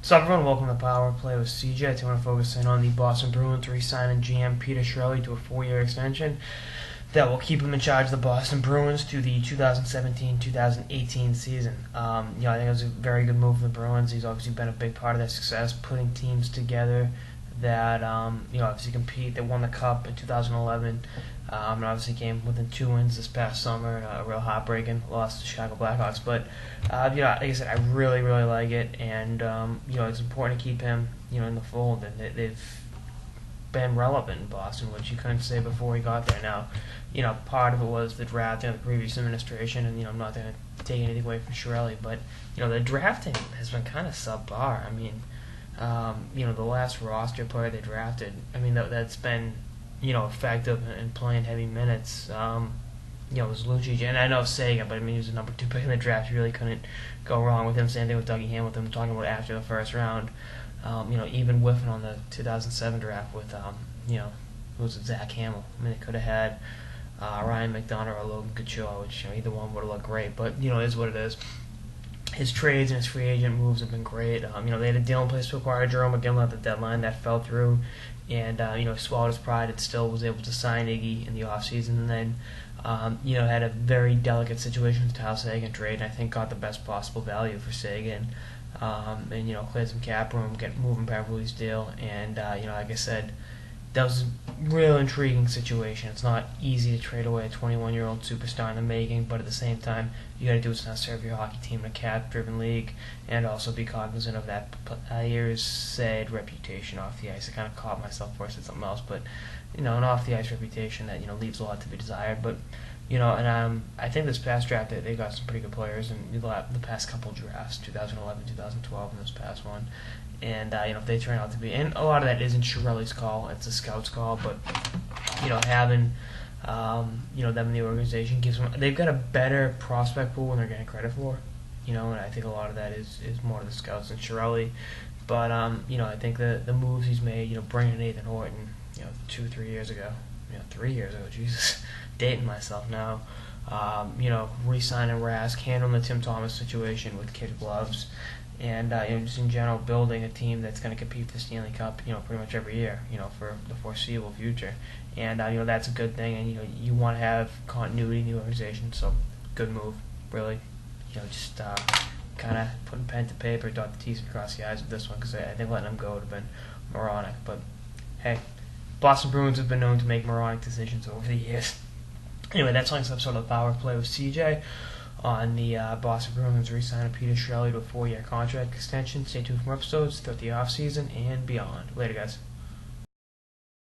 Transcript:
So everyone, welcome to Power Play with CJ. Today I want to focus in on the Boston Bruins re-signing GM Peter Chiarelli to a 4-year extension that will keep him in charge of the Boston Bruins through the 2017-2018 season. I think it was a very good move for the Bruins. He's obviously been a big part of their success, putting teams together that obviously compete. They won the Cup in 2011, and obviously came within 2 wins this past summer. A real heartbreaking loss to the Chicago Blackhawks, but like I said, I really like it, and it's important to keep him in the fold. And they've been relevant in Boston, which you couldn't say before he got there. Now, part of it was the drafting of the previous administration, and I'm not going to take anything away from Chiarelli, but the drafting has been kind of subpar. I mean, the last roster player they drafted, that's been, effective and playing heavy minutes, was Lucic. And I know Sagan, but he was the number 2 pick in the draft. You really couldn't go wrong with him. Same thing with Dougie Hamilton. I'm talking about after the first round. Even whiffing on the 2007 draft with, who was it, Zach Hamill. They could have had Ryan McDonough or Logan Couture, which either one would have looked great. But, it is what it is. His trades and his free agent moves have been great. They had a deal in place to acquire Jerome McGinley at the deadline. That fell through. And, he swallowed his pride and still was able to sign Iggy in the offseason. And then, had a very delicate situation with the Tyler Seguin trade, and I think got the best possible value for Seguin. And, cleared some cap room, moving Beverly's deal. And, like I said, that was a real intriguing situation. It's not easy to trade away a 21-year-old superstar in the making, but at the same time, you got to do what's necessary for your hockey team in a cap-driven league, and also be cognizant of that player's said reputation off the ice. I kind of caught myself before I said something else, but an off-the-ice reputation that leaves a lot to be desired. But I think this past draft they got some pretty good players, and the past couple drafts, 2011, 2012, and this past one. And if they turn out to be, and a lot of that isn't Chiarelli's call, it's a scout's call, but having them in the organization gives them, they've got a better prospect pool than they're getting credit for, and I think a lot of that is more to the scouts than Chiarelli. But I think the moves he's made, bringing Nathan Horton, 2-3 years ago, 3 years ago, Jesus, dating myself now. Re-signing Rask, handling the Tim Thomas situation with kid gloves, and just in general building a team that's going to compete for the Stanley Cup, pretty much every year, for the foreseeable future. And that's a good thing, and you want to have continuity in the organization. So good move, really. Just kind of putting pen to paper, dot the T's and cross the I's with this one, because I think letting them go would have been moronic. But hey, Boston Bruins have been known to make moronic decisions over the years. Anyway, that's the next episode of Power Play with CJ on the Boston Bruins re-signing Peter Chiarelli to a 4-year contract extension. Stay tuned for more episodes throughout the offseason and beyond. Later, guys.